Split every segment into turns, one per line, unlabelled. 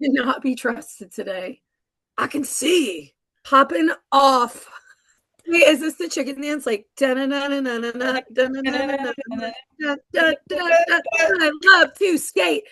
Cannot be trusted today. I can see popping off. Wait, is this the chicken dance? Like da-na-na-na-na-na, da-na-na-na-na-na, da-da-da-da. I love to skate.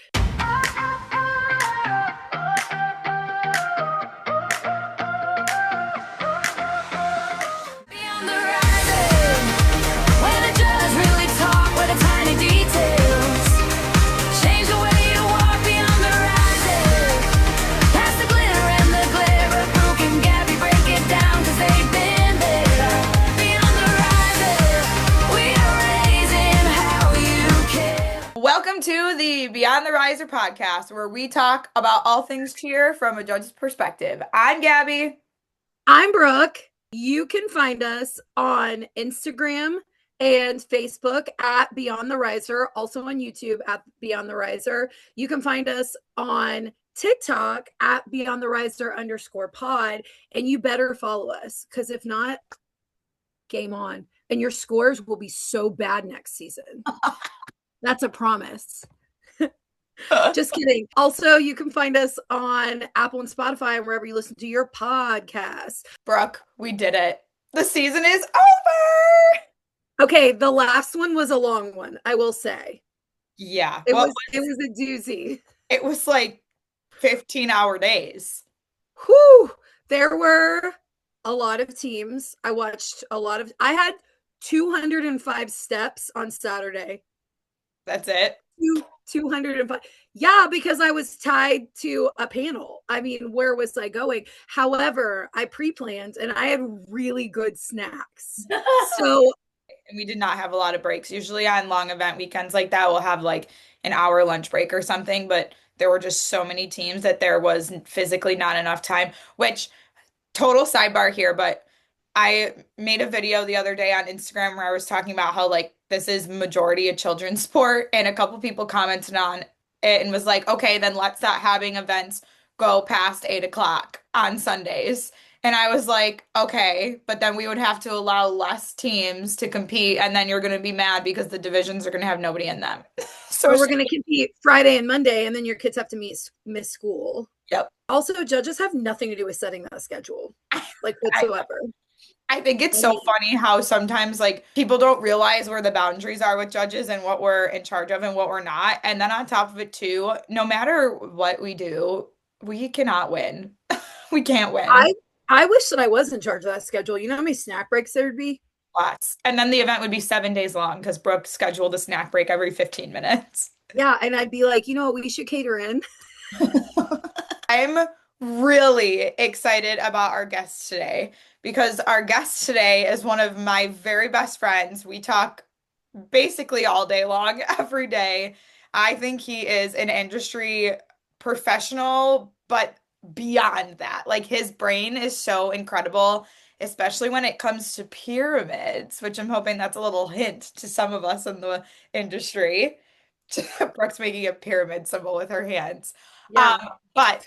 Welcome to the Beyond the Riser podcast, where we talk about all things cheer from a judge's perspective. I'm Gabby.
I'm Brooke. You can find us on Instagram and Facebook at Beyond the Riser, also on YouTube at Beyond the Riser. You can find us on TikTok at Beyond the Riser _pod, and you better follow us because if not, game on. And your scores will be so bad next season. That's a promise. Just kidding. Also, you can find us on Apple and Spotify and wherever you listen to your podcasts.
Brooke, we did it. The season is over.
Okay, the last one was a long one, I will say.
Yeah.
It was a doozy.
It was like 15-hour days.
Whew. There were a lot of teams. I had 205 steps on Saturday.
That's it.
205. Yeah, because I was tied to a panel. I mean, where was I going? However, I pre-planned and I had really good snacks. So
we did not have a lot of breaks. Usually on long event weekends like that, we'll have like an hour lunch break or something, but there were just so many teams that there was physically not enough time, which total sidebar here, but I made a video the other day on Instagram where I was talking about how like this is majority a children's sport, and a couple people commented on it and was like, okay, then let's start having events go past 8 o'clock on Sundays. And I was like, okay, but then we would have to allow less teams to compete, and then you're going to be mad because the divisions are going to have nobody in them.
So we're going to compete Friday and Monday, and then your kids have to miss school.
Yep.
Also, judges have nothing to do with setting that schedule, like whatsoever.
I think it's so funny how sometimes like people don't realize where the boundaries are with judges and what we're in charge of and what we're not. And then on top of it too, no matter what we do, we cannot win. We can't win.
I wish that I was in charge of that schedule. You know how many snack breaks there would be?
Lots. And then the event would be 7 days long because Brooke scheduled a snack break every 15 minutes.
Yeah, and I'd be like, you know what, we should cater in.
I'm really excited about our guest today because our guest today is one of my very best friends. We talk basically all day long, every day. I think he is an industry professional, but beyond that, like his brain is so incredible, especially when it comes to pyramids, which I'm hoping that's a little hint to some of us in the industry. Brooke's making a pyramid symbol with her hands.
Yeah.
But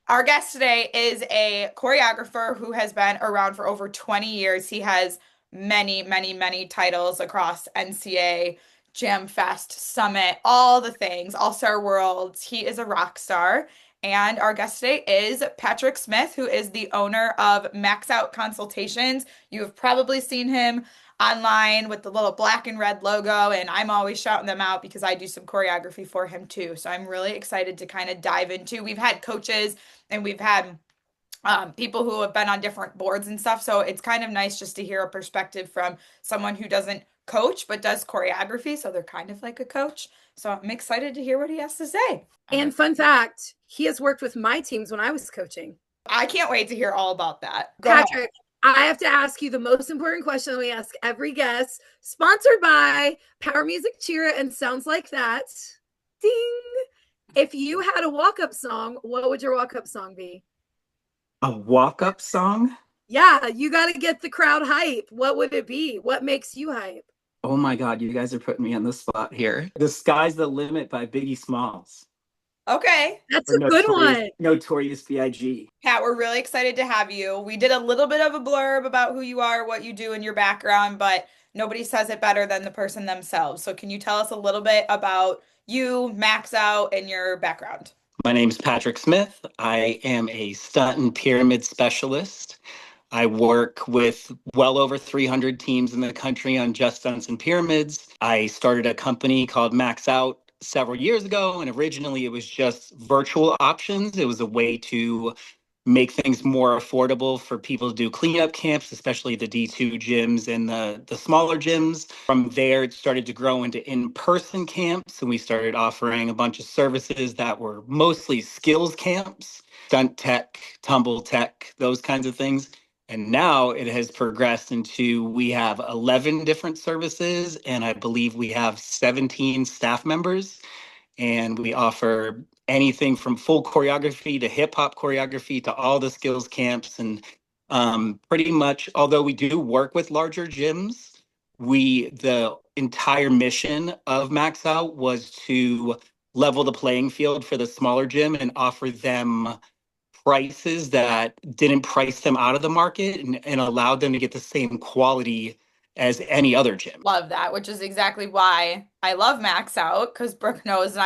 our guest today is a choreographer who has been around for over 20 years. He has many, many, many titles across NCA, Jam Fest, Summit, all the things, All Star Worlds. He is a rock star. And our guest today is Patrick Smith, who is the owner of Max Out Consultations. You have probably seen him online with the little black and red logo, and I'm always shouting them out because I do some choreography for him too. So I'm really excited to kind of dive into. We've had coaches and we've had people who have been on different boards and stuff. So it's kind of nice just to hear a perspective from someone who doesn't coach but does choreography. So they're kind of like a coach. So I'm excited to hear what he has to say.
And fun fact, he has worked with my teams when I was coaching.
I can't wait to hear all about that.
Patrick, I have to ask you the most important question we ask every guest, sponsored by Power Music Cheer and Sounds Like That. Ding! If you had a walk-up song, what would your walk-up song be?
A walk-up song?
Yeah, you got to get the crowd hype. What would it be? What makes you hype?
Oh my God, you guys are putting me on the spot here. The Sky's the Limit by Biggie Smalls.
Okay.
That's a good one.
Notorious B.I.G.
Pat, we're really excited to have you. We did a little bit of a blurb about who you are, what you do, and your background, but nobody says it better than the person themselves. So can you tell us a little bit about you, Max Out, and your background?
My name's Patrick Smith. I am a stunt and pyramid specialist. I work with well over 300 teams in the country on just stunts and pyramids. I started a company called Max Out several years ago, and originally it was just virtual options. It was a way to make things more affordable for people to do cleanup camps, especially the D2 gyms and the smaller gyms. From there, it started to grow into in-person camps, and we started offering a bunch of services that were mostly skills camps, stunt tech, tumble tech, those kinds of things. And now it has progressed into we have 11 different services, and I believe we have 17 staff members, and we offer anything from full choreography to hip hop choreography to all the skills camps. And pretty much, although we do work with larger gyms, the entire mission of Max Out was to level the playing field for the smaller gym and offer them prices that didn't price them out of the market, and allowed them to get the same quality as any other gym.
Love that, which is exactly why I love Max Out, because Brooke knows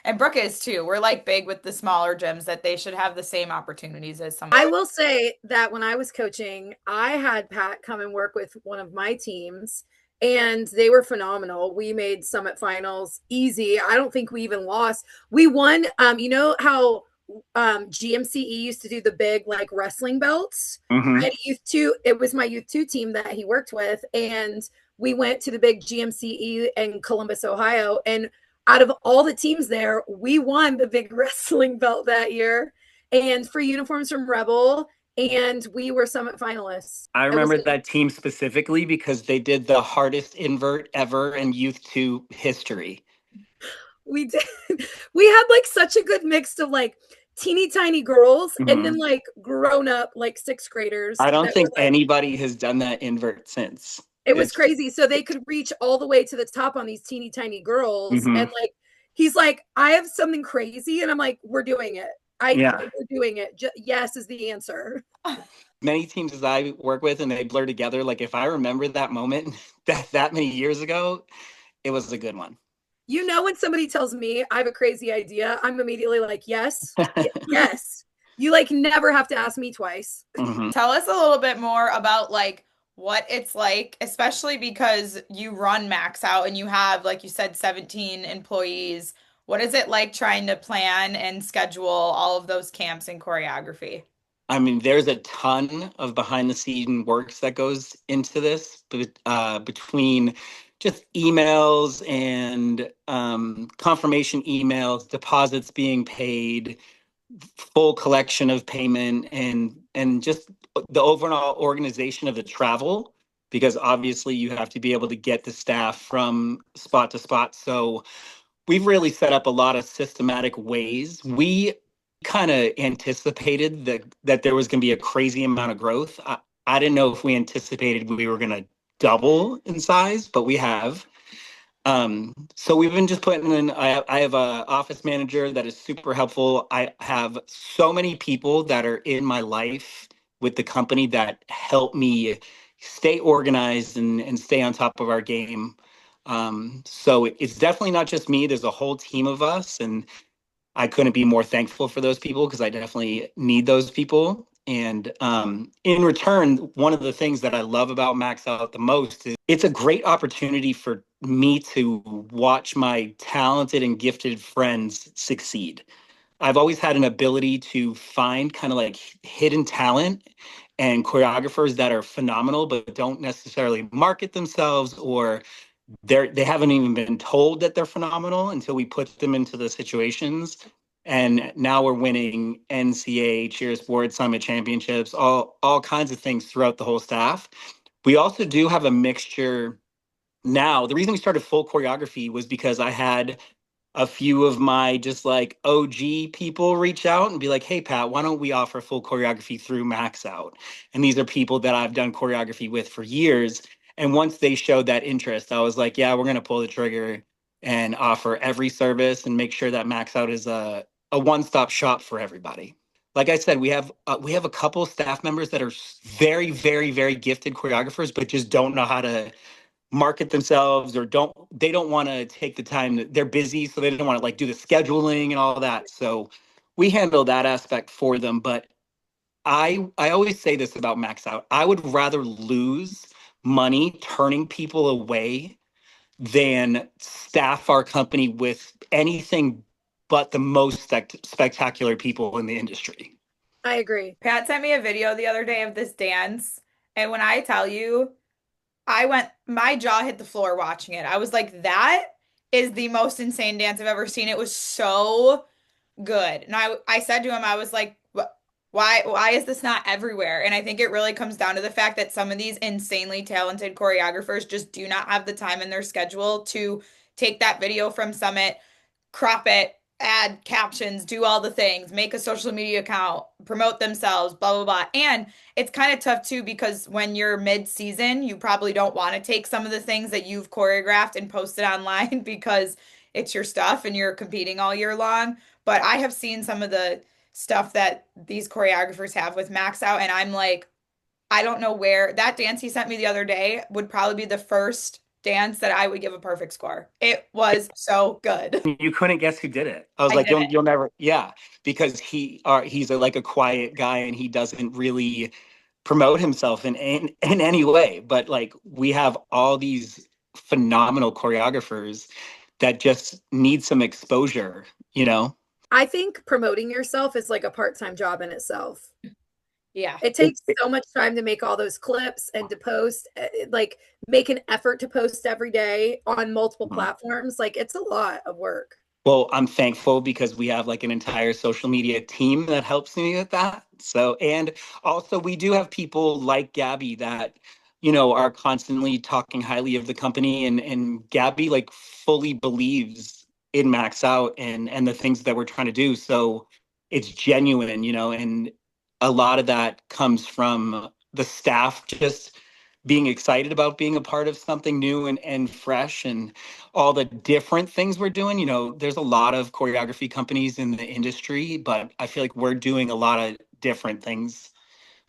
and Brooke is too. We're like big with the smaller gyms that they should have the same opportunities as some.
I will say that when I was coaching, I had Pat come and work with one of my teams, and they were phenomenal. We made summit finals easy. I don't think we even lost. We won. You know how GMCE used to do the big like wrestling belts?
Mm-hmm.
I had youth two. It was my youth two team that he worked with, and we went to the big GMCE in Columbus, Ohio, and out of all the teams there, we won the big wrestling belt that year and free uniforms from Rebel, and we were summit finalists.
I remember that team specifically because they did the hardest invert ever in Youth 2 history.
We did. We had like such a good mix of like teeny tiny girls and then like grown up like sixth graders.
I don't think anybody has done that invert since.
It was crazy. So they could reach all the way to the top on these teeny tiny girls. And like, he's like, I have something crazy. And I'm like, we're doing it. We're doing it. Yes is the answer.
Many teams as I work with, and they blur together. Like if I remember that moment that many years ago, it was a good one.
You know, when somebody tells me I have a crazy idea, I'm immediately like, yes, yes. You like never have to ask me twice.
Tell us a little bit more about like what it's like, especially because you run Max Out and you have, like you said, 17 employees. What is it like trying to plan and schedule all of those camps and choreography?
I mean, there's a ton of behind the scene works that goes into this, but between just emails and confirmation emails, deposits being paid, full collection of payment, and just the overall organization of the travel, because obviously you have to be able to get the staff from spot to spot. So we've really set up a lot of systematic ways. We kind of anticipated that there was going to be a crazy amount of growth. I didn't know if we anticipated we were going to double in size, but we have. So we've been just putting in, I have a office manager that is super helpful. I have so many people that are in my life with the company that help me stay organized and stay on top of our game. So it's definitely not just me. There's a whole team of us, and I couldn't be more thankful for those people because I definitely need those people. And in return, one of the things that I love about Max Out the most is it's a great opportunity for me to watch my talented and gifted friends succeed. I've always had an ability to find kind of like hidden talent and choreographers that are phenomenal, but don't necessarily market themselves, or they haven't even been told that they're phenomenal until we put them into the situations. And now we're winning NCAA Cheer Sport Summit Championships, all kinds of things throughout the whole staff. We also do have a mixture now. The reason we started full choreography was because I had a few of my just like OG people reach out and be like, hey, Pat, why don't we offer full choreography through Max Out? And these are people that I've done choreography with for years. And once they showed that interest, I was like, yeah, we're going to pull the trigger and offer every service and make sure that Max Out is a one-stop shop for everybody. Like I said, we have a couple staff members that are very, very, very gifted choreographers, but just don't know how to market themselves or they don't want to take the time. They're busy, so they don't want to like do the scheduling and all that. So we handle that aspect for them. But I always say this about Max Out. I would rather lose money turning people away than staff our company with anything but the most spectacular people in the industry.
I agree.
Pat sent me a video the other day of this dance, and when I tell you, my jaw hit the floor watching it. I was like, that is the most insane dance I've ever seen. It was so good. And I said to him, I was like, why is this not everywhere? And I think it really comes down to the fact that some of these insanely talented choreographers just do not have the time in their schedule to take that video from Summit, crop it, add captions, do all the things, make a social media account, promote themselves, blah, blah, blah. And it's kind of tough too because when you're mid-season, you probably don't want to take some of the things that you've choreographed and posted online because it's your stuff and you're competing all year long. But I have seen some of the stuff that these choreographers have with Max Out, and I'm like, I don't know where that dance he sent me the other day would probably be the first dance that I would give a perfect score. It was so good.
You couldn't guess who did it. I was
I
like,
did it.
you'll never, yeah, because he's like a quiet guy and he doesn't really promote himself in any way. But like we have all these phenomenal choreographers that just need some exposure, you know?
I think promoting yourself is like a part-time job in itself.
Yeah.
It takes so much time to make all those clips and to post, like make an effort to post every day on multiple platforms. Like it's a lot of work.
Well, I'm thankful because we have like an entire social media team that helps me with that. So, and also we do have people like Gabby that, are constantly talking highly of the company and Gabby like fully believes in Max Out and the things that we're trying to do. So it's genuine, and a lot of that comes from the staff just being excited about being a part of something new and fresh and all the different things we're doing. There's a lot of choreography companies in the industry, but I feel like we're doing a lot of different things,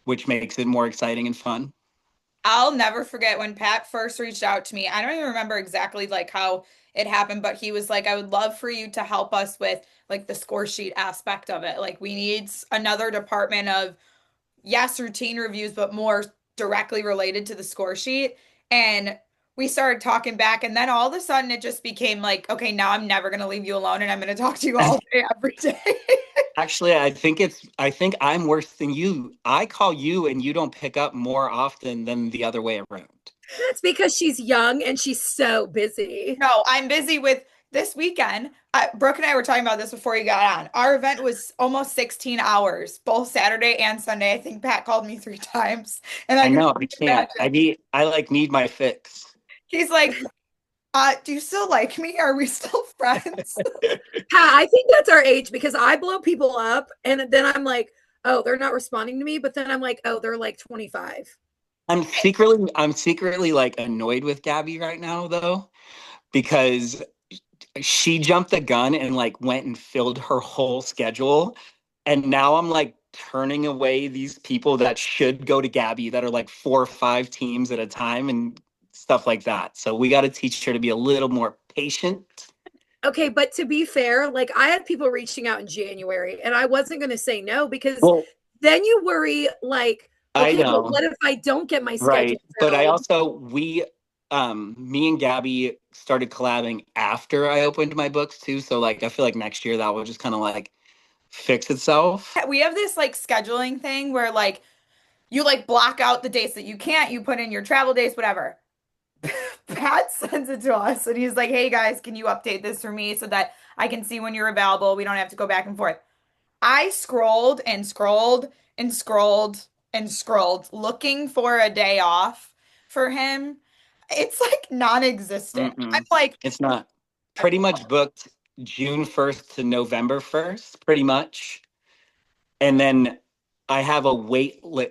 which makes it more exciting and fun.
I'll never forget when Pat first reached out to me. I don't even remember exactly like how it happened, but he was like, I would love for you to help us with like the score sheet aspect of it. Like we need another department of yes, routine reviews, but more directly related to the score sheet. And we started talking back, and then all of a sudden it just became like, okay, now I'm never going to leave you alone, and I'm going to talk to you all day, every day.
Actually, I think I'm worse than you. I call you and you don't pick up more often than the other way around.
That's because she's young and she's so busy.
No, I'm busy with this weekend. Brooke and I were talking about this before you got on. Our event was almost 16 hours, both Saturday and Sunday. I think Pat called me 3 times, and I
I
can
know I can't.
imagine.
I need my fix.
He's like, do you still like me? Are we still friends?
Pat, I think that's our age because I blow people up and then I'm like, oh, they're not responding to me. But then I'm like, oh, they're like 25.
I'm secretly like annoyed with Gabby right now though, because she jumped the gun and like went and filled her whole schedule. And now I'm like turning away these people that should go to Gabby that are like 4 or 5 teams at a time and stuff like that. So we got to teach her to be a little more patient.
Okay, but to be fair, like I had people reaching out in January and I wasn't going to say no because
Well,
then you worry like,
I
okay, but
know.
what if I don't get my schedule
Right. But I
filled?
also, me and Gabby started collabing after I opened my books too. So like, I feel like next year that will just kind of like fix itself.
We have this like scheduling thing where like you like block out the days that you can't, you put in your travel days, whatever. Pat sends it to us and he's like, hey guys, can you update this for me so that I can see when you're available? We don't have to go back and forth. I scrolled and scrolled and scrolled and scrolled looking for a day off for him. It's like non-existent. I'm
Mm-mm.
like,
It's not pretty much booked June 1st to November 1st, pretty much. And then I have a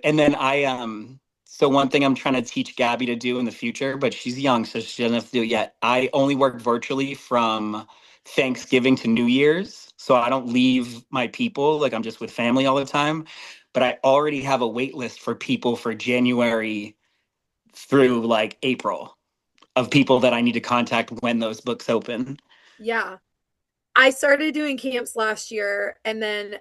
and then so one thing I'm trying to teach Gabby to do in the future, but she's young, so she doesn't have to do it yet. I only work virtually from Thanksgiving to New Year's. So I don't leave my people, like I'm just with family all the time. But I already have a wait list for people for January through like April. of people that I need to contact when those books open.
Yeah. I started doing camps last year, and then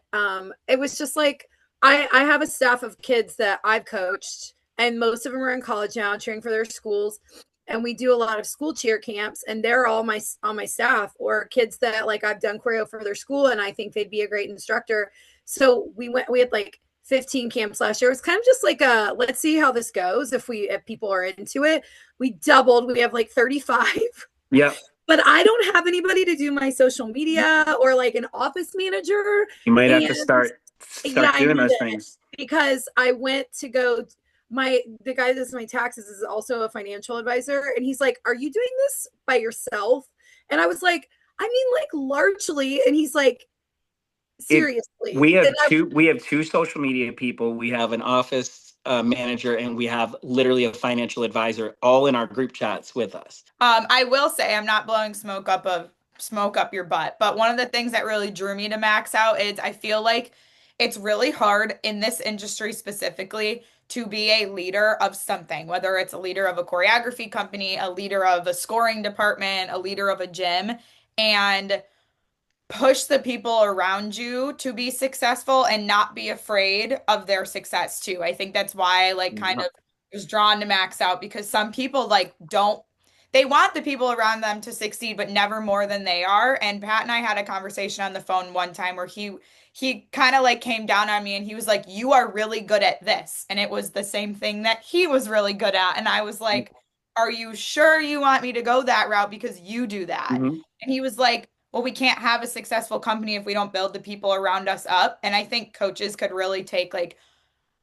it was just like I have a staff of kids that I've coached, and most of them are in college now, cheering for their schools. And we do a lot of school cheer camps, and they're all my on my staff, or kids that like I've done choreo for their school, and I think they'd be a great instructor. So we had like 15 camps last year. It was kind of just like a let's see how this goes if people are into it. We doubled. We have like 35.
Yeah.
But I don't have anybody to do my social media or like an office manager.
You might have to
And yeah,
start
I
doing
need
those
it
things.
because I went to go. The guy that does my taxes is also a financial advisor, and he's like, "Are you doing this by yourself?" And I was like, "I mean, like largely." And he's like,
It
"Seriously?" And
we have two social media people. We have an office manager, and we have literally a financial advisor, all in our group chats with us.
I will say I'm not blowing smoke up your butt, but one of the things that really drew me to Max Out is I feel like it's really hard in this industry specifically to be a leader of something, whether it's a leader of a choreography company, a leader of a scoring department, a leader of a gym, and push the people around you to be successful and not be afraid of their success too. I think that's why I like kind of was drawn to Max Out because some people like don't they want the people around them to succeed but never more than they are. And Pat and I had a conversation on the phone one time where he kind of like came down on me and he was like, "You are really good at this." And it was the same thing that he was really good at. And I was like, "Are you sure you want me to go that route because you do that?"
Mm-hmm.
And he was like, "Well, we can't have a successful company if we don't build the people around us up." And I think coaches could really take like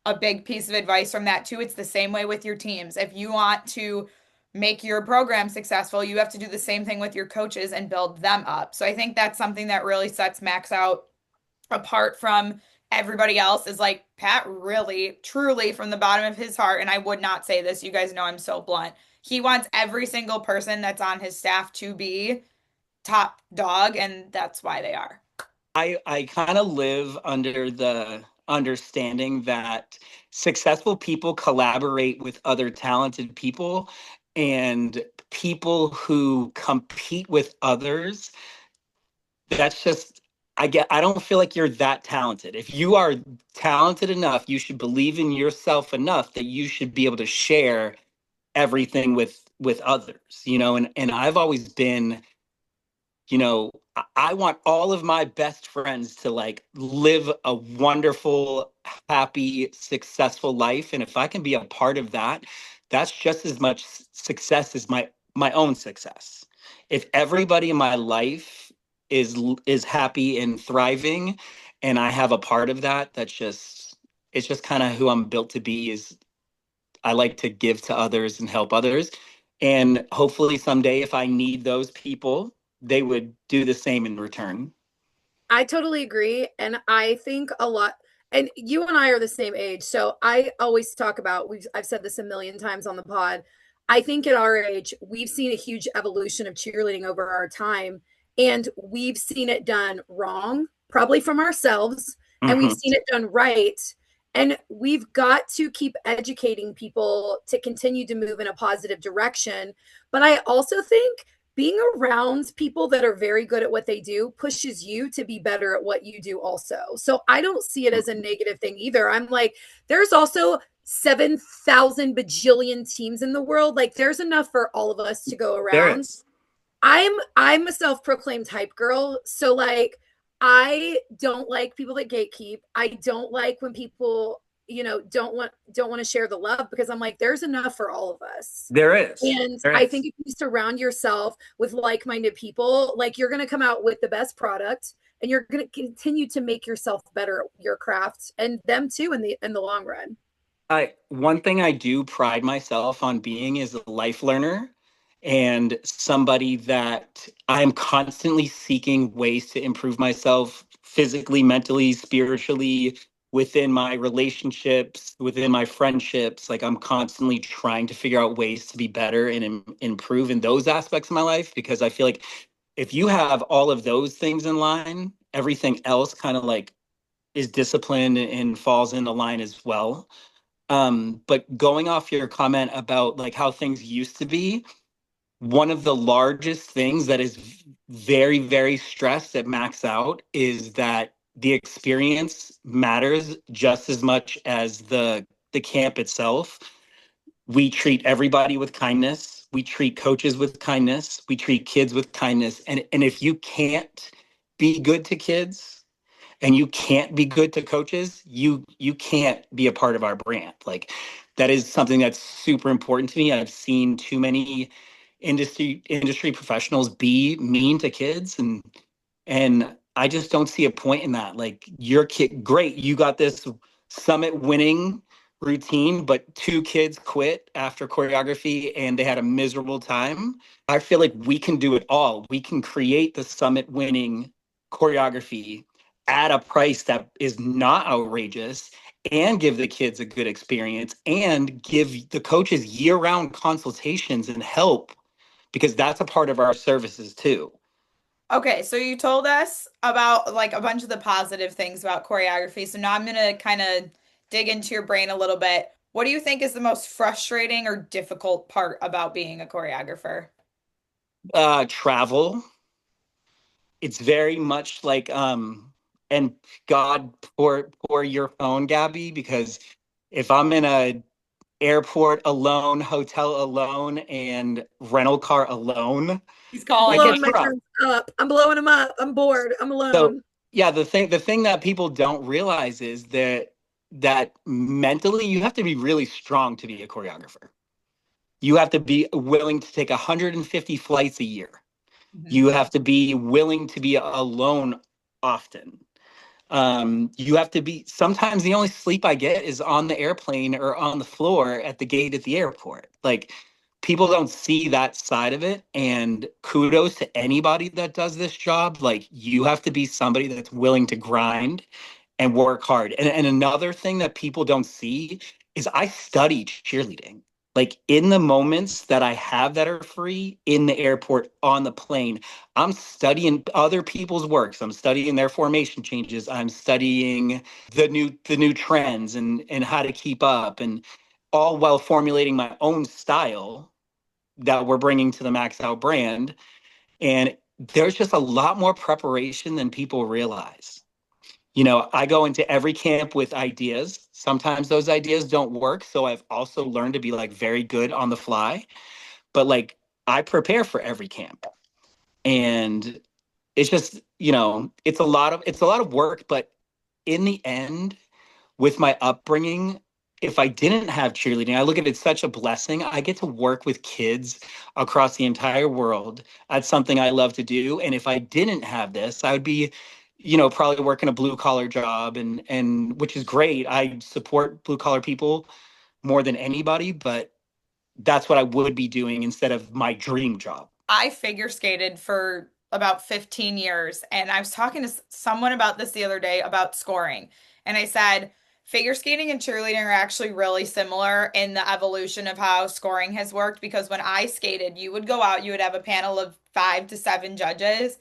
a big piece of advice from that too. It's the same way with your teams. If you want to make your program successful, you have to do the same thing with your coaches and build them up. So I think that's something that really sets Max Out apart from everybody else is like Pat really, truly from the bottom of his heart, and I would not say this, you guys know I'm so blunt. He wants every single person that's on his staff to be top dog, and that's why they are.
I kind of live under the understanding that successful people collaborate with other talented people, and people who compete with others, that's just I don't feel like you're that talented. If you are talented enough, you should believe in yourself enough that you should be able to share everything with others, and I've always been, I want all of my best friends to like live a wonderful, happy, successful life. And if I can be a part of that, that's just as much success as my own success. If everybody in my life is happy and thriving and I have a part of that, it's just kind of who I'm built to be. Is I like to give to others and help others. And hopefully someday, if I need those people, they would do the same in return.
I totally agree. And I think a lot, and you and I are the same age. So I always talk about, I've said this a million times on the pod. I think at our age, we've seen a huge evolution of cheerleading over our time. And we've seen it done wrong, probably from ourselves, and we've
Mm-hmm.
seen it done right. And we've got to keep educating people to continue to move in a positive direction. But I also think being around people that are very good at what they do pushes you to be better at what you do also. So I don't see it as a negative thing either. I'm like, there's also 7,000 bajillion teams in the world. Like there's enough for all of us to go
There
around.
is.
I'm a self-proclaimed hype girl. So like I don't like people that gatekeep. I don't like when people, don't want to share the love because I'm like, there's enough for all of us.
There is.
And
There
I
is.
think if you surround yourself with like-minded people, like you're going to come out with the best product and you're going to continue to make yourself better at your craft and them too in the long run.
One thing I do pride myself on being is a life learner and somebody that I'm constantly seeking ways to improve myself physically, mentally, spiritually, within my relationships, within my friendships. Like I'm constantly trying to figure out ways to be better and improve in those aspects of my life because I feel like if you have all of those things in line, everything else kind of like is disciplined and falls into line as well. But going off your comment about like how things used to be, one of the largest things that is very, very stressed at Max Out is that the experience matters just as much as the camp itself. We treat everybody with kindness. We treat coaches with kindness. We treat kids with kindness. And if you can't be good to kids and you can't be good to coaches, you can't be a part of our brand. Like that is something that's super important to me. I've seen too many industry professionals be mean to kids, and I just don't see a point in that. Like your kid, great, you got this summit winning routine, but two kids quit after choreography and they had a miserable time. I feel like we can do it all. We can create the summit winning choreography at a price that is not outrageous and give the kids a good experience and give the coaches year-round consultations and help, because that's a part of our services too.
Okay, so you told us about like a bunch of the positive things about choreography. So now I'm gonna kind of dig into your brain a little bit. What do you think is the most frustrating or difficult part about being a choreographer?
Travel, it's very much like and God, pour your phone, Gabby, because if I'm in a airport alone, hotel alone, and rental car alone,
He's
I'm
I
calling you.
get
blowing my
struck.
friends up. I'm blowing them up. I'm bored. I'm
So
alone.
yeah, the thing that people don't realize is that mentally you have to be really strong to be a choreographer. You have to be willing to take 150 flights a year.
Mhm.
You have to be willing to be alone often. You have to be, sometimes the only sleep I get is on the airplane or on the floor at the gate at the airport. Like people don't see that side of it. And kudos to anybody that does this job. Like you have to be somebody that's willing to grind and work hard. And another thing that people don't see is I study cheerleading. Like in the moments that I have that are free in the airport, on the plane, I'm studying other people's works. I'm studying their formation changes. I'm studying the new trends and how to keep up, and all while formulating my own style that we're bringing to the Max Out brand. And there's just a lot more preparation than people realize. I go into every camp with ideas. Sometimes those ideas don't work. So I've also learned to be like very good on the fly. But like I prepare for every camp. And it's just, it's a lot of work. But in the end, with my upbringing, if I didn't have cheerleading, I look at it as such a blessing. I get to work with kids across the entire world. That's something I love to do. And if I didn't have this, I would be, probably working a blue collar job, and which is great. I support blue collar people more than anybody, but that's what I would be doing instead of my dream job.
I figure skated for about 15 years, and I was talking to someone about this the other day about scoring. And I said, figure skating and cheerleading are actually really similar in the evolution of how scoring has worked because when I skated, you would go out, you would have a panel of 5 to 7 judges,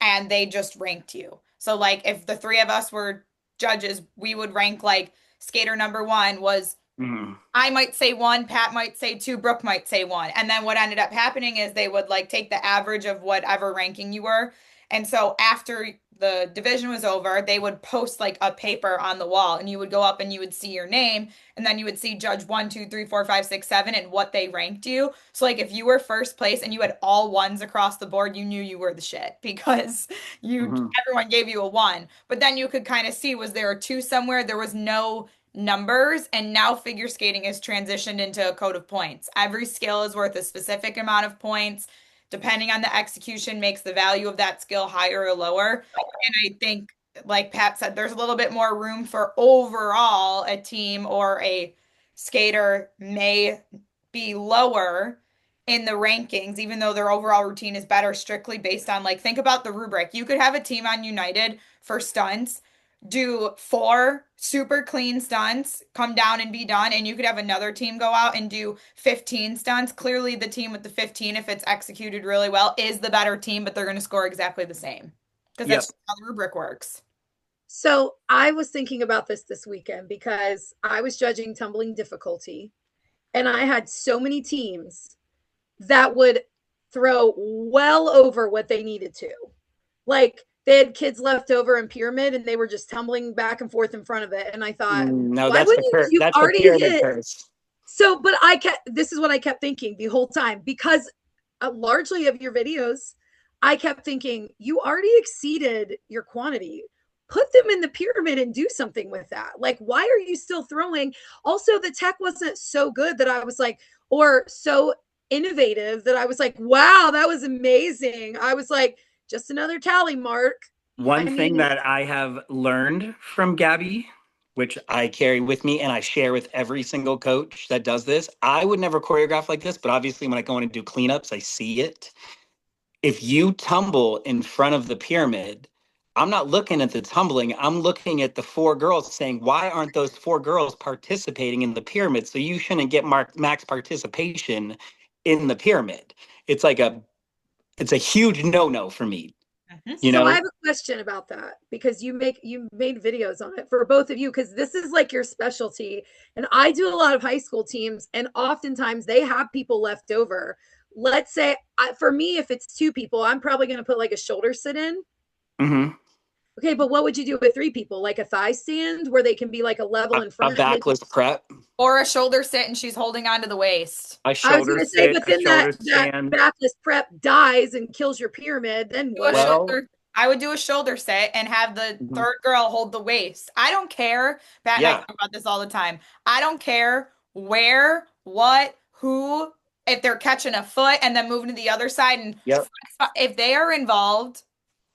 and they just ranked you. So, like, if the three of us were judges, we would rank like skater number one was
Mhm.
I might say one, Pat might say two, Brooke might say one. And then what ended up happening is they would like take the average of whatever ranking you were. And so after the division was over, they would post like a paper on the wall and you would go up and you would see your name and then you would see judge 1, 2, 3, 4, 5, 6, 7 and what they ranked you. So like if you were first place and you had all ones across the board, you knew you were the shit because you
Mhm.
everyone gave you a one. But then you could kind of see was there a two somewhere? There was no numbers, and now figure skating is transitioned into a code of points. Every skill is worth a specific amount of points. Depending on the execution, makes the value of that skill higher or lower. And I think, like Pat said, there's a little bit more room for overall a team or a skater may be lower in the rankings, even though their overall routine is better, strictly based on like, think about the rubric. You could have a team on United for stunts do 4 super clean stunts, come down and be done, and you could have another team go out and do 15 stunts. Clearly, the team with the 15, if it's executed really well, is the better team, but they're going to score exactly the same because that's
Yep.
just how the rubric works.
So I was thinking about this weekend because I was judging tumbling difficulty, and I had so many teams that would throw well over what they needed to. Like they had kids left over in pyramid and they were just tumbling back and forth in front of it. And I thought,
No,
why wouldn't you? You've
that's the
already
pyramid
hit.
curse.
So, but this is what I kept thinking the whole time because largely of your videos, I kept thinking, you already exceeded your quantity. Put them in the pyramid and do something with that. Like, why are you still throwing? Also, the tech wasn't so good that I was like, or so innovative that I was like, wow, that was amazing. I was like, just another tally mark.
One
I
thing
mean,
that I have learned from Gabby, which I carry with me and I share with every single coach that does this, I would never choreograph like this, but obviously when I go in and do cleanups, I see it. If you tumble in front of the pyramid, I'm not looking at the tumbling. I'm looking at the four girls saying, why aren't those four girls participating in the pyramid? So you shouldn't get max participation in the pyramid. It's like it's a huge no-no for me, you
so I
know?
have a question about that because you made videos on it for both of you because this is like your specialty and I do a lot of high school teams and oftentimes they have people left over. Let's say for me if it's two people, I'm probably going to put like a shoulder sit in.
Mm-hmm.
Okay, but what would you do with three people? Like a thigh stand where they can be like a level in
A
front and then
backless prep,
Or a shoulder sit and she's holding onto the waist.
a
I was
shoulder
going to say
sit,
but
a
then that
shoulder stand.
backless prep dies and kills your pyramid, then
Do a
what?
Well,
shoulder. I would do a shoulder sit and have the
mhm.
third girl hold the waist. I don't care. Pat and I
Yeah,
talk about this all the time. I don't care where, what, who, if they're catching a foot and then moving to the other side. And
yep.
if they are involved,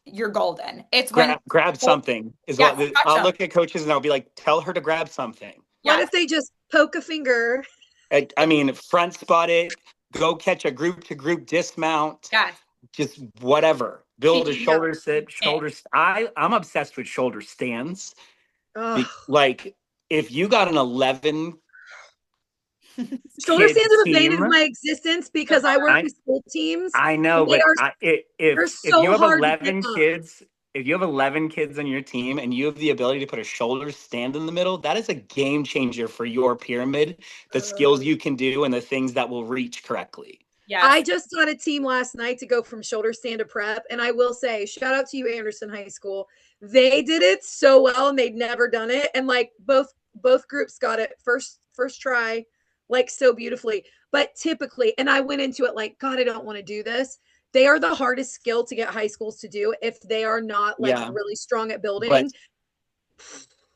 you're golden. It's when,
Grab something is
yes,
what
touch
I'll
them.
look at coaches and I'll be like, tell her to grab something.
What
Yes,
if they just poke a finger?
I mean, front spot it, go catch a group to group dismount,
yes.
just whatever. Build a
Teaching
Yeah.
shoulder sit,
it.
I'm obsessed with shoulder stands.
Oh,
Like if you got an 11
shoulder
kid
stands have evaded
team,
my existence
They're
because I work
hard.
I
with school teams
I know,
and
but
they're
if you
so
have
hard to pick
11
up.
kids, if you have 11 kids on your team and you have the ability to put a shoulder stand in the middle, that is a game changer for your pyramid, the skills you can do and the things that will reach correctly.
I
Yes.
just taught a team last night to go from shoulder stand to prep, and I will say, shout out to you, Anderson High School. They did it so well, and they'd never done it, and like both groups got it first try, like so beautifully. But typically, and I went into it like, God, I don't want to do this. They are the hardest skill to get high schools to do if they are not like
Yeah.
really strong at building.
But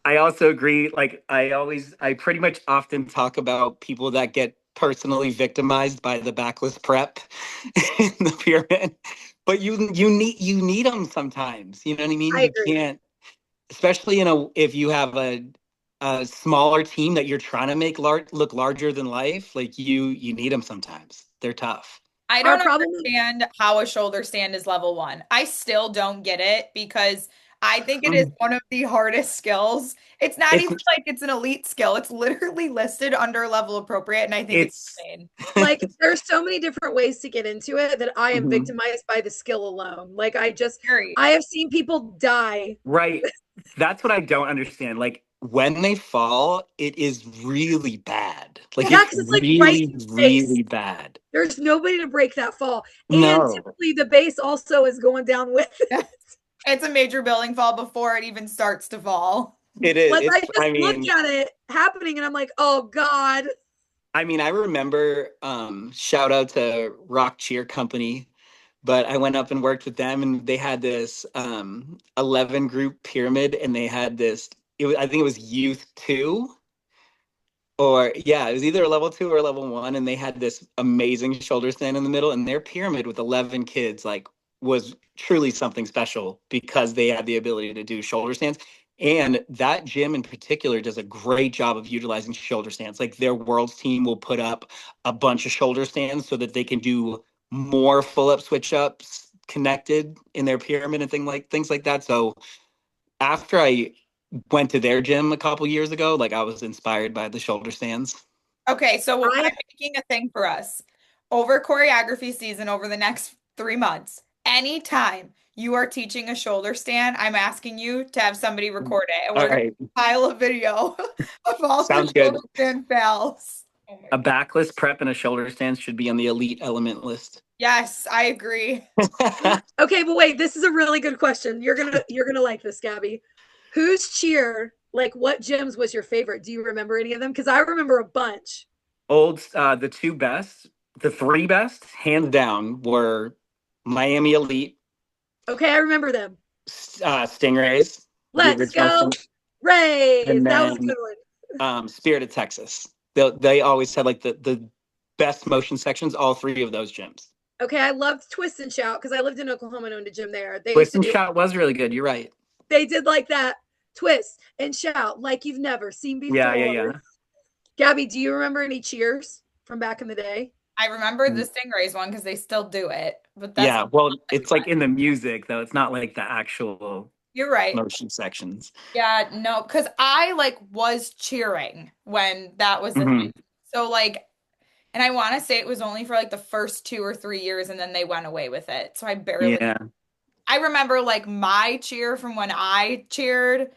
I also agree. Like I pretty much often talk about people that get personally victimized by the backless prep in the pyramid. But you need them sometimes. You know what I mean?
I
You
agree.
can't, especially if you have a smaller team that you're trying to make look larger than life. Like you need them sometimes. They're tough.
I
Our
don't
problem,
understand how a shoulder stand is level one. I still don't get it because I think it is one of the hardest skills. It's not
It's
even like it's an elite skill. It's literally listed under level appropriate, and I think it's
it's
insane.
like there's so many different ways to get into it that I am
Mhm.
victimized by the skill alone. Like
Scary.
I have seen people die.
Right. That's what I don't understand. Like when they fall, it is really bad. Like
Yeah,
it's
because it's like right
really,
in the face.
really bad.
There's nobody to break that fall. And
No,
typically the base also is going down with it.
Yeah. It's a major building fall before it even starts to fall.
it is.
Like I
It's,
just look at it happening and I'm like, oh God.
I remember, shout out to Rock Cheer Company, but I went up and worked with them and they had this 11 group pyramid and they had I think it was youth two. Or yeah, it was either a level two or a level one, and they had this amazing shoulder stand in the middle, and their pyramid with 11 kids like was truly something special because they had the ability to do shoulder stands. And that gym in particular does a great job of utilizing shoulder stands. Like their world's team will put up a bunch of shoulder stands so that they can do more full up switch ups connected in their pyramid and things like that. So after I went to their gym a couple years ago, like I was inspired by the shoulder stands.
Okay, so
I
I'm making a thing for us over choreography season over the next 3 months. Anytime you are teaching a shoulder stand, I'm asking you to have somebody record it, and
All
we're gonna
right,
pile a video of all the
sounds
shoulder
good.
stand fails. Oh my
A
God.
backless prep and a shoulder stance should be on the elite element list.
Yes, I agree.
Okay, but wait, this is a really good question. You're gonna like this, Gabby. Whose cheer, like what gyms was your favorite? Do you remember any of them? Because I remember a bunch.
The two best, the three best, hands down, were Miami Elite,
Okay, I remember them.
Stingrays, the
Let's
original,
go, Rays.
and
That was a
then
good one.
Spirit of Texas. They always had like the best motion sections, all three of those gyms.
Okay, I loved Twist and Shout because I lived in Oklahoma and owned a gym there. They used
Twist
to
and
do,
Shout was really good. You're right.
they did like that twist and shout like you've never seen
Yeah, yeah,
before.
yeah.
Gabby, do you remember any cheers from back in the day?
I remember the Stingrays one because they still do it, but that's
Yeah, well,
like
it's like in the music though. It's not like the actual
you're right.
motion sections.
Yeah, no, because I like was cheering when that was the
Hmm.
thing. So like, and I want to say it was only for like the first 2 or 3 years, and then they went away with it. So I barely.
Yeah,
I remember like my cheer from when I cheered,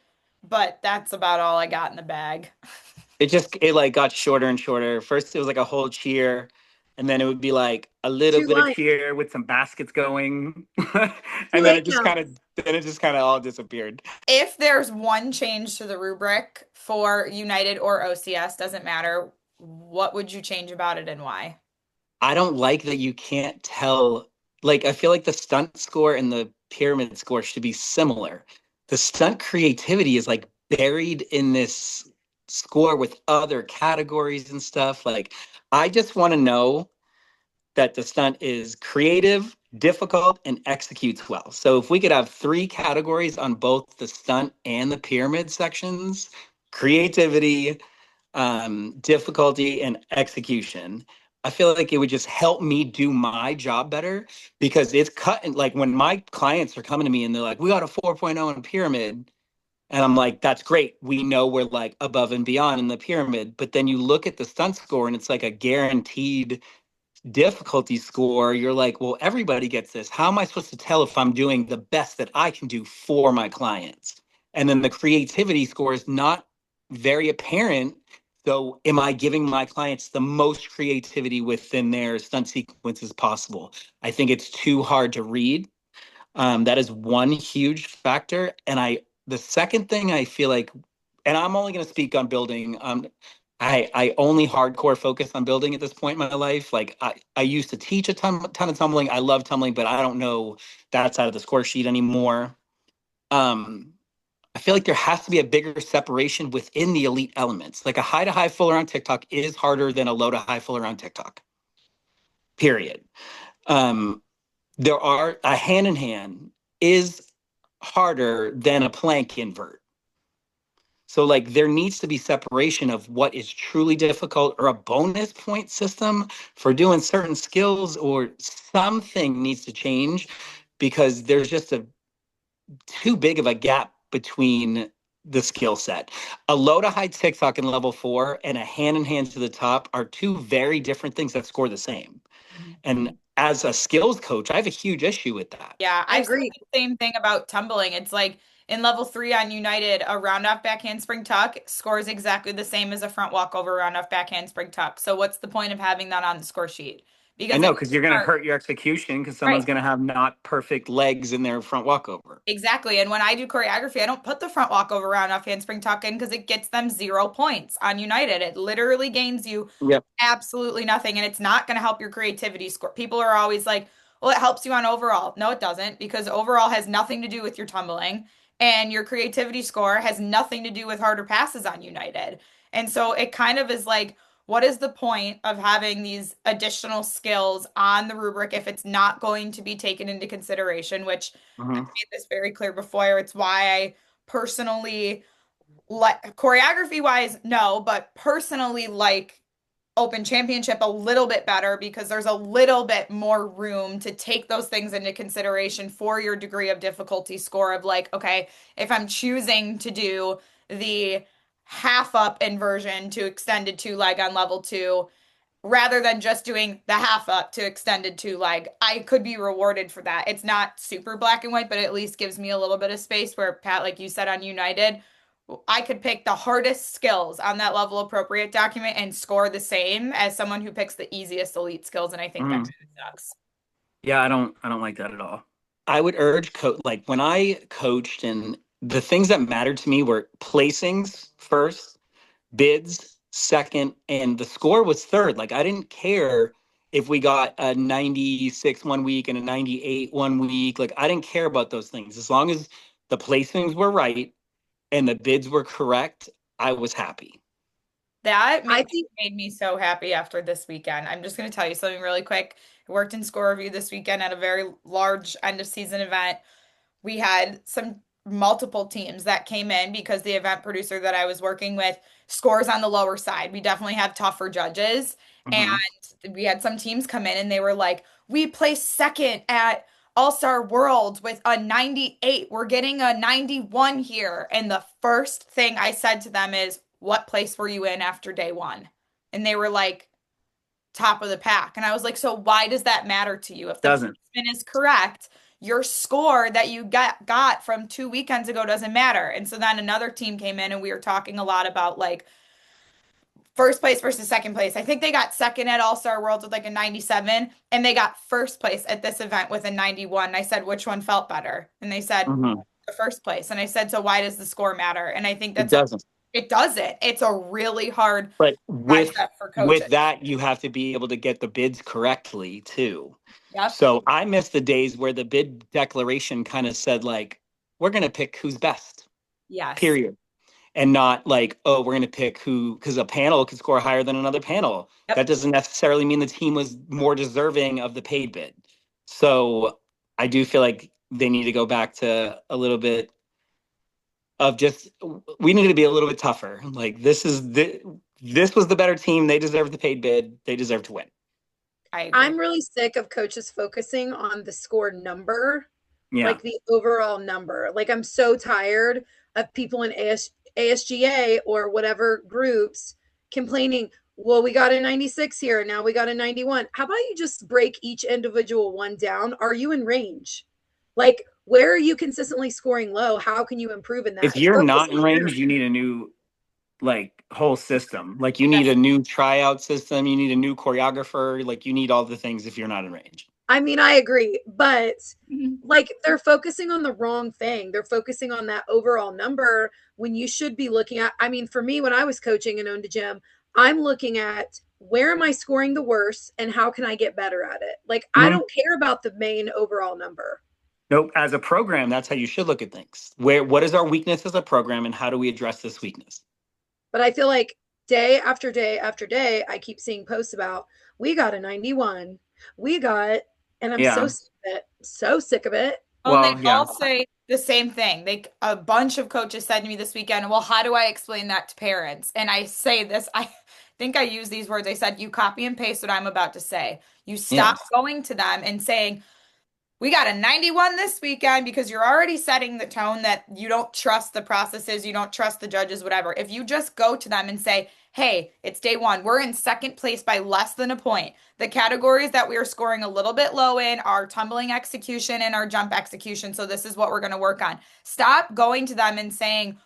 but that's about all I got in the bag.
it like got shorter and shorter. First, it was like a whole cheer, and then it would be like a little
Two
bit of
lines,
cheer with some baskets going, and
two eight counts.
then it just kind of all disappeared.
If there's one change to the rubric for United or OCS, doesn't matter, what would you change about it and why?
I don't like that you can't tell. Like, I feel like the stunt score and the pyramid score should be similar. The stunt creativity is like buried in this score with other categories and stuff. Like, I just want to know that the stunt is creative, difficult, and executes well. So if we could have three categories on both the stunt and the pyramid sections, creativity, difficulty, and execution, I feel like it would just help me do my job better because it's cut. And like when my clients are coming to me and they're like, we got a 4.0 in a pyramid. And I'm like, that's great. We know we're like above and beyond in the pyramid. But then you look at the stunt score and it's like a guaranteed difficulty score. You're like, well, everybody gets this. How am I supposed to tell if I'm doing the best that I can do for my clients? And then the creativity score is not very apparent. So, am I giving my clients the most creativity within their stunt sequences possible? I think it's too hard to read. That is one huge factor. The second thing I feel like, and I'm only going to speak on building. I only hardcore focus on building at this point in my life. Like I used to teach a ton of tumbling. I love tumbling, but I don't know that side of the score sheet anymore. Um, I feel like there has to be a bigger separation within the elite elements. Like a high to high full around TikTok is harder than a low to high full around TikTok. Period. Um, there are a hand in hand is harder than a plank invert. So like there needs to be separation of what is truly difficult or a bonus point system for doing certain skills or something needs to change because there's just a too big of a gap between the skill set. A low to high TikTok in level 4 and a hand in hand to the top are two very different things that score the same.
Mhm.
And as a skills coach, I have a huge issue with that.
Yeah,
I
I've said
agree.
the same thing about tumbling. It's like in level 3 on United, a round off back handspring tuck scores exactly the same as a front walkover round off back handspring tuck. So what's the point of having that on the score sheet?
I
Because if
know
you
because you're going to
are
hurt your execution because
right.
someone's going to have not perfect legs in their front walkover.
Exactly. And when I do choreography, I don't put the front walkover round off handspring tuck in because it gets them 0 points on United. It literally gains you
Yep.
absolutely nothing. And it's not going to help your creativity score. People are always like, well, it helps you on overall. No, it doesn't, because overall has nothing to do with your tumbling. And your creativity score has nothing to do with harder passes on United. And so it kind of is like, what is the point of having these additional skills on the rubric if it's not going to be taken into consideration, which I
Mhm.
made this very clear before. It's why I personally like choreography wise, no, but personally like Open Championship a little bit better because there's a little bit more room to take those things into consideration for your degree of difficulty score of like, okay, if I'm choosing to do the half up inversion to extended two leg on level 2, rather than just doing the half up to extended two leg, I could be rewarded for that. It's not super black and white, but at least gives me a little bit of space where Pat, like you said on United, I could pick the hardest skills on that level appropriate document and score the same as someone who picks the easiest elite skills. And I think that
Mm.
kind of sucks.
Yeah, I don't like that at all. I would urge like when I coached, and the things that mattered to me were placings first, bids second, and the score was third. Like I didn't care if we got a 96 one week and a 98 one week. Like I didn't care about those things. As long as the placings were right and the bids were correct, I was happy.
That
I think
made me so happy after this weekend. I'm just going to tell you something really quick. I worked in score review this weekend at a very large end of season event. We had some multiple teams that came in because the event producer that I was working with scores on the lower side. We definitely have tougher judges. And
Mhm.
we had some teams come in and they were like, we placed second at All-Star World with a 98. We're getting a 91 here. And the first thing I said to them is, what place were you in after day one? And they were like, top of the pack. And I was like, so why does that matter to you? If the
Doesn't.
placement is correct, your score that you got from 2 weekends ago doesn't matter. And so then another team came in and we were talking a lot about like first place versus second place. I think they got second at All-Star Worlds with like a 97 and they got first place at this event with a 91. And I said, which one felt better? And they said
Mhm.
the first place. And I said, so why does the score matter? And I think
It
that's a
doesn't.
it doesn't. It's a really hard
But
mindset for
with
coaches.
that, you have to be able to get the bids correctly too.
Yep.
So I miss the days where the bid declaration kind of said like, we're going to pick who's best,
Yes.
period. And not like, oh, we're going to pick who, because a panel could score higher than another panel. That
Yep.
doesn't necessarily mean the team was more deserving of the paid bid. So I do feel like they need to go back to a little bit of just, we need to be a little bit tougher. Like this was the better team. They deserve the paid bid. They deserve to win.
I agree.
I'm really sick of coaches focusing on the score number,
Yeah.
like the overall number. Like I'm so tired of people in ASGA or whatever groups complaining, well, we got a 96 here, now we got a 91. How about you just break each individual one down? Are you in range? Like, where are you consistently scoring low? How can you improve in
If
that?
you're
Focus
not in
there.
range, you need a new like whole system. Like you need
Yes.
a new tryout system, you need a new choreographer, like you need all the things if you're not in range.
I mean, I agree, but
Mhm.
like they're focusing on the wrong thing. They're focusing on that overall number when you should be looking at. I mean, for me, when I was coaching and owned a gym, I'm looking at where am I scoring the worst and how can I get better at it? Like, I
Mhm.
don't care about the main overall number.
Nope. As a program, that's how you should look at things. What is our weakness as a program and how do we address this weakness?
But I feel like day after day after day, I keep seeing posts about we got a 91. We got, and I'm so
Yeah.
sick of it. So sick of it.
And they
Well, yeah.
all say the same thing. They a bunch of coaches said to me this weekend, "Well, how do I explain that to parents?" And I say this, I think I use these words. I said, "You copy and paste what I'm about to say. You
Yeah.
stop going to them and saying, we got a 91 this weekend because you're already setting the tone that you don't trust the processes, you don't trust the judges, whatever. If you just go to them and say, hey, it's day one, we're in second place by less than a point. The categories that we are scoring a little bit low in are tumbling execution and our jump execution. So this is what we're going to work on. Stop going to them and saying,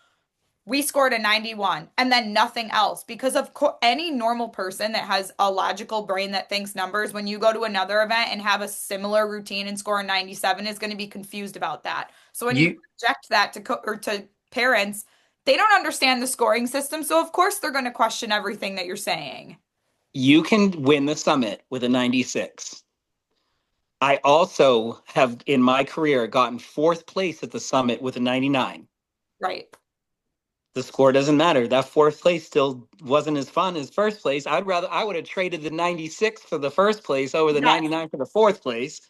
we scored a 91 and then nothing else because of any normal person that has a logical brain that thinks numbers, when you go to another event and have a similar routine and score a 97, is going to be confused about that. So when you
You
project that to or to parents, they don't understand the scoring system, so of course they're going to question everything that you're saying.
you can win the summit with a 96. I also have in my career gotten fourth place at the summit with a 99.
Right.
The score doesn't matter. That fourth place still wasn't as fun as first place. I would have traded the 96 for the first place over the
Yes.
99 for the fourth place,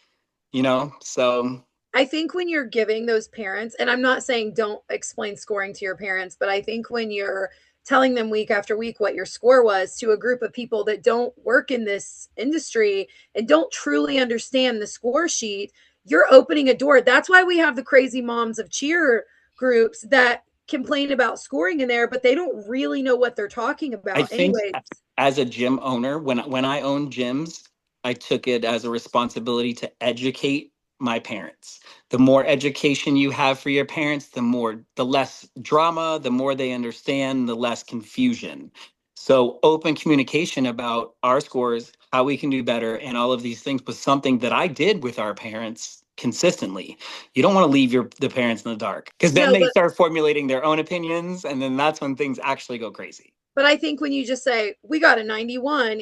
you know? So
I think when you're giving those parents, and I'm not saying don't explain scoring to your parents, but I think when you're telling them week after week what your score was to a group of people that don't work in this industry and don't truly understand the score sheet, you're opening a door. That's why we have the crazy moms of cheer groups that complain about scoring in there, but they don't really know what they're talking
I
about.
think
Anyways,
as a gym owner, when I owned gyms, I took it as a responsibility to educate my parents. The more education you have for your parents, the less drama, the more they understand, the less confusion. So open communication about our scores, how we can do better, and all of these things was something that I did with our parents consistently. You don't want to leave the parents in the dark, because then
No,
they start formulating their own opinions, and then that's when things actually go crazy.
but I think when you just say we got a 91,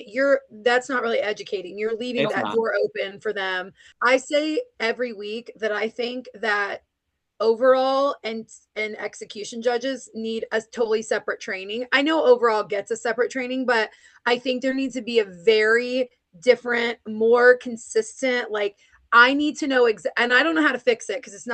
that's not really educating. You're leaving
It's
that
not.
door open for them. I say every week that I think that overall and execution judges need a totally separate training. I know overall gets a separate training, but I think there needs to be a very different, more consistent, like I need to know and I don't know how to fix it because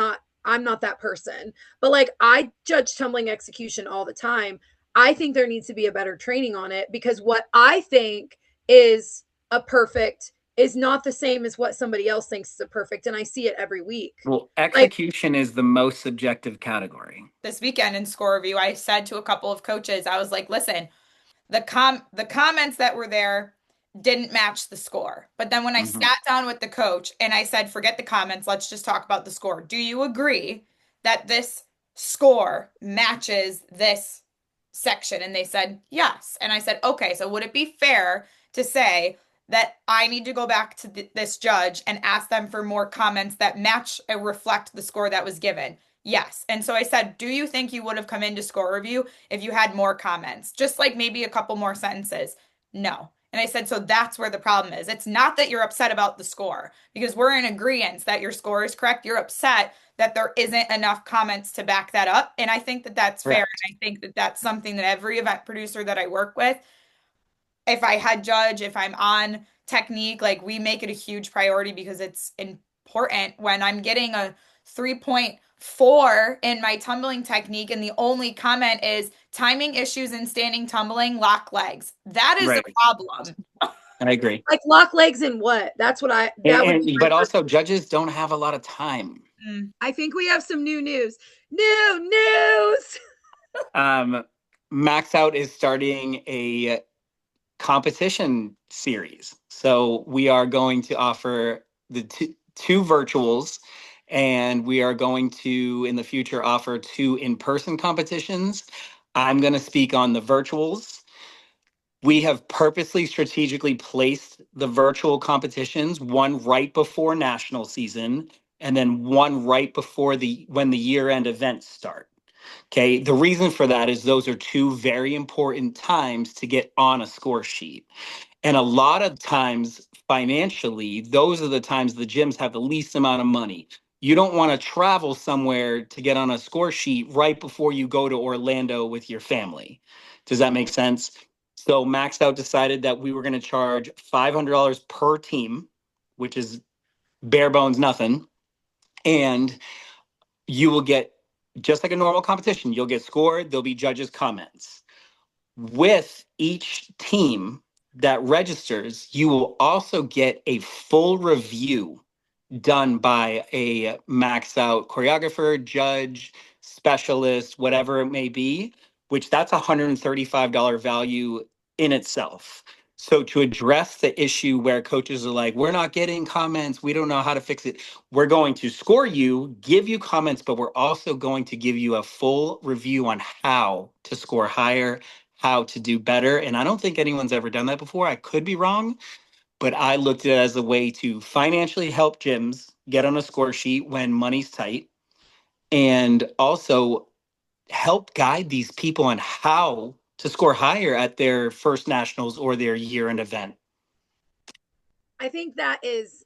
I'm not that person. But like I judge tumbling execution all the time. I think there needs to be a better training on it because what I think is a perfect is not the same as what somebody else thinks is a perfect. And I see it every week.
Well,
Like,
execution is the most subjective category.
This weekend in score review, I said to a couple of coaches, I was like, listen, the comments that were there didn't match the score. But then when I
Mhm.
sat down with the coach and I said, forget the comments, let's just talk about the score. Do you agree that this score matches this section? And they said, yes. And I said, okay, so would it be fair to say that I need to go back to this judge and ask them for more comments that match and reflect the score that was given? Yes. And so I said, do you think you would have come into score review if you had more comments? Just like maybe a couple more sentences? No. And I said, so that's where the problem is. It's not that you're upset about the score because we're in agreement that your score is correct. You're upset that there isn't enough comments to back that up. And I think that that's fair.
Correct.
And I think that that's something that every event producer that I work with, if I had judge, if I'm on technique, like we make it a huge priority because it's important. When I'm getting a 3.4 in my tumbling technique and the only comment is timing issues in standing tumbling, lock legs. That is the
Right.
problem.
I agree.
like lock legs and what? That would be my
But
first.
also judges don't have a lot of time.
Mm.
I think we have some new news. New news.
Um, Max Out is starting a competition series. So we are going to offer the two virtuals, and we are going to, in the future, offer two in-person competitions. I'm going to speak on the virtuals. We have purposely strategically placed the virtual competitions, one right before national season, and then one right before when the year-end events start. Okay, the reason for that is those are two very important times to get on a score sheet. And a lot of times, financially, those are the times the gyms have the least amount of money. You don't want to travel somewhere to get on a score sheet right before you go to Orlando with your family. Does that make sense? So Maxed Out decided that we were going to charge $500 per team, which is bare bones nothing. And you will get, just like a normal competition, you'll get scored, there'll be judges' comments. With each team that registers, you will also get a full review done by a Max Out choreographer, judge, specialist, whatever it may be, which that's $135 value in itself. So to address the issue where coaches are like, we're not getting comments, we don't know how to fix it, we're going to score you, give you comments, but we're also going to give you a full review on how to score higher, how to do better. And I don't think anyone's ever done that before. I could be wrong, but I looked at it as a way to financially help gyms get on a score sheet when money's tight, and also help guide these people on how to score higher at their first nationals or their year-end event.
I think that is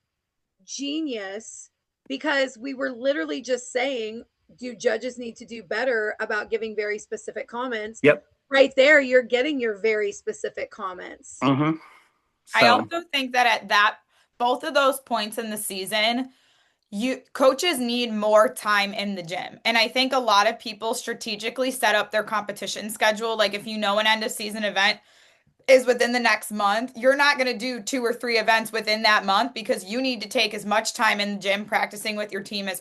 genius because we were literally just saying, do judges need to do better about giving very specific comments?
Yep.
Right there, you're getting your very specific comments.
Mm-hmm.
I
So
also think that at that both of those points in the season, you coaches need more time in the gym. And I think a lot of people strategically set up their competition schedule. Like if you know an end of season event is within the next month, you're not going to do 2 or 3 events within that month because you need to take as much time in the gym practicing with your team as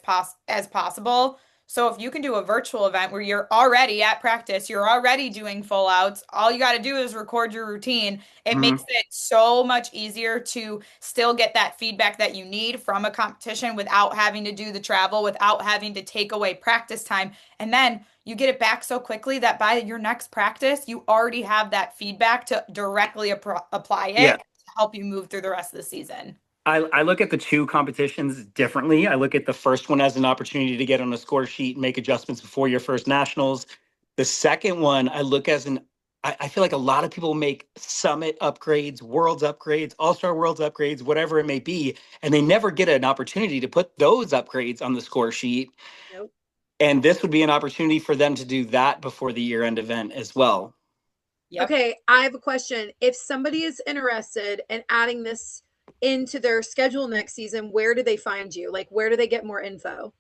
possible So if you can do a virtual event where you're already at practice, you're already doing full outs, all you got to do is record your routine. It makes
Mhm.
it so much easier to still get that feedback that you need from a competition without having to do the travel, without having to take away practice time. And then you get it back so quickly that by your next practice, you already have that feedback to directly apply
Yeah.
it to help you move through the rest of the season.
I look at the two competitions differently. I look at the first one as an opportunity to get on a score sheet and make adjustments before your first nationals. The second one, I look as I feel like a lot of people make summit upgrades, worlds upgrades, all-star worlds upgrades, whatever it may be, and they never get an opportunity to put those upgrades on the score sheet.
Nope.
And this would be an opportunity for them to do that before the year-end event as well.
Yep.
Okay, I have a question. If somebody is interested in adding this into their schedule next season, where do they find you? Like, where do they get more info?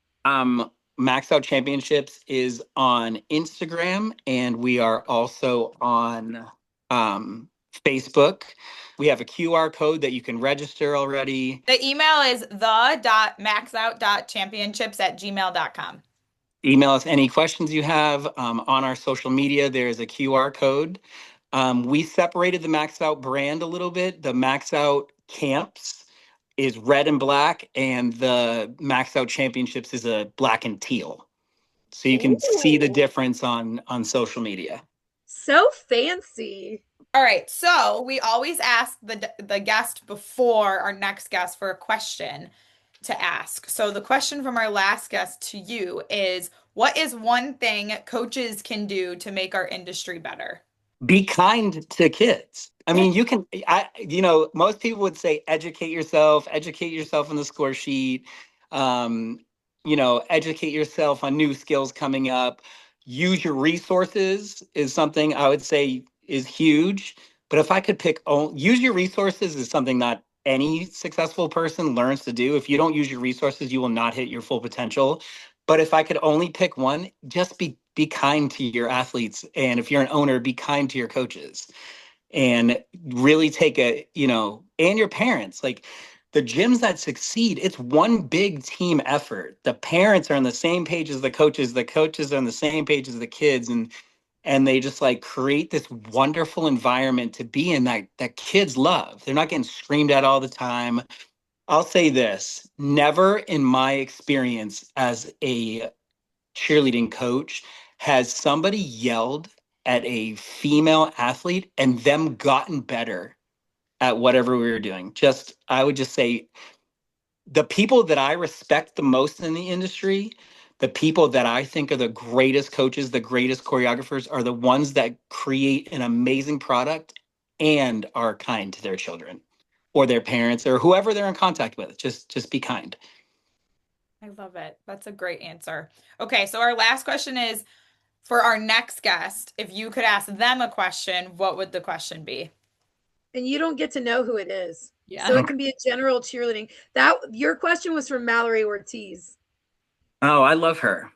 Max Out Championships is on Instagram, and we are also on um, Facebook. We have a QR code that you can register already.
The email is the.maxout.championships@gmail.com.
Email us any questions you have. On our social media, there's a QR code. We separated the Max Out brand a little bit. The Max Out camps is red and black, and the Max Out Championships is a black and teal. So you can see the
Ooh,
difference on social media.
so fancy.
All right, so we always ask the guest before our next guest for a question to ask. So the question from our last guest to you is, what is one thing coaches can do to make our industry better?
Be kind to kids. I mean, most people would say educate yourself on the score sheet, um, educate yourself on new skills coming up. Use your resources is something I would say is huge. But if I could use your resources is something not any successful person learns to do. If you don't use your resources, you will not hit your full potential. But if I could only pick one, just be kind to your athletes. And if you're an owner, be kind to your coaches and really and your parents. Like the gyms that succeed, it's one big team effort. The parents are on the same page as the coaches are on the same page as the kids, and they just like create this wonderful environment to be in that kids love. They're not getting screamed at all the time. I'll say this, never in my experience as a cheerleading coach has somebody yelled at a female athlete and them gotten better at whatever we were doing. I would just say the people that I respect the most in the industry, the people that I think are the greatest coaches, the greatest choreographers are the ones that create an amazing product and are kind to their children or their parents or whoever they're in contact with. Just be kind.
I love it. That's a great answer. Okay, so our last question is for our next guest, if you could ask them a question, what would the question be?
And you don't get to know who it is. So
Yeah.
it
Okay.
can be a general cheerleading. That your question was from Mallory Ortiz.
Oh, I love her.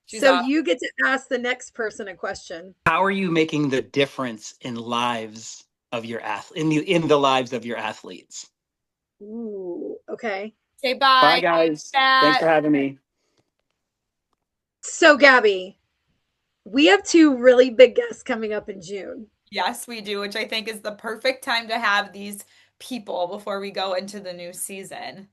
She's
So
awesome.
you get to ask the next person a question.
How are you making the difference in lives of your in the lives of your athletes?
Ooh, okay.
Say bye.
Bye guys. Thanks
Chat.
for having me.
So Gabby, we have two really big guests coming up in June.
Yes, we do, which I think is the perfect time to have these people before we go into the new season.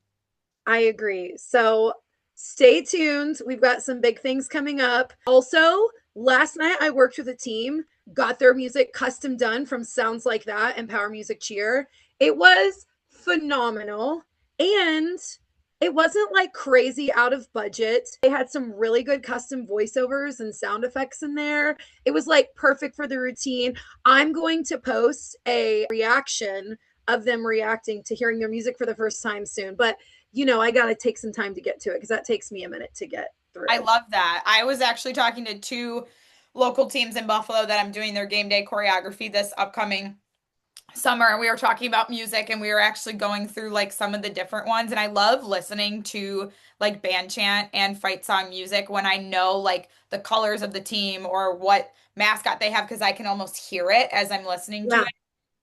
I agree. So stay tuned. We've got some big things coming up. Also, last night I worked with a team, got their music custom done from Sounds Like That and Power Music Cheer. It was phenomenal. And it wasn't like crazy out of budget. They had some really good custom voiceovers and sound effects in there. It was like perfect for the routine. I'm going to post a reaction of them reacting to hearing their music for the first time soon. But I got to take some time to get to it because that takes me a minute to get
I
through.
love that. I was actually talking to two local teams in Buffalo that I'm doing their game day choreography this upcoming summer, and we were talking about music, and we were actually going through like some of the different ones, and I love listening to like band chant and fight song music when I know like the colors of the team or what mascot they have because I can almost hear it as I'm listening to
Yeah.
it.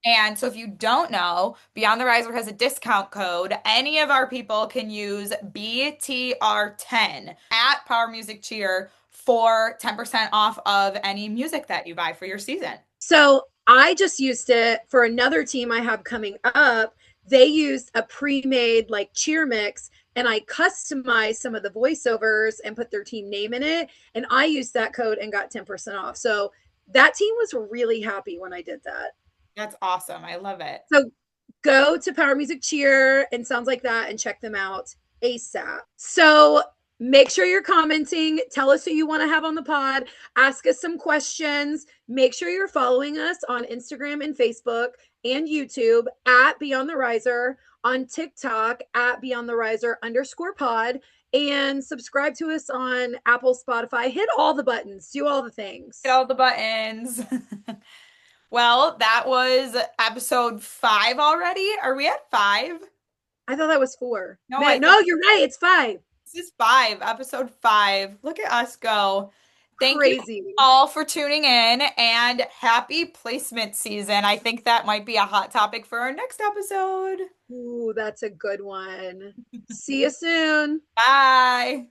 And so if you don't know, Beyond the Riser has a discount code. Any of our people can use BTR10 at Power Music Cheer for 10% off of any music that you buy for your season.
So I just used it for another team I have coming up. They used a pre-made like cheer mix, and I customized some of the voiceovers and put their team name in it. And I used that code and got 10% off. So that team was really happy when I did that.
That's awesome. I love it.
So go to Power Music Cheer and Sounds Like That and check them out ASAP. So make sure you're commenting. Tell us who you want to have on the pod. Ask us some questions. Make sure you're following us on Instagram and Facebook and YouTube at Beyond the Riser, on TikTok at Beyond the Riser _pod, and subscribe to us on Apple, Spotify. Hit all the buttons. Do all the things.
Hit all the buttons. Well, that was episode 5 already. Are we at 5?
I thought that was 4.
No,
Man, no, you're right. It's 5.
This is 5, episode 5. Look at us go. Thank
Crazy.
you all for tuning in, and happy placement season. I think that might be a hot topic for our next episode.
Ooh, that's a good one. See you soon.
Bye.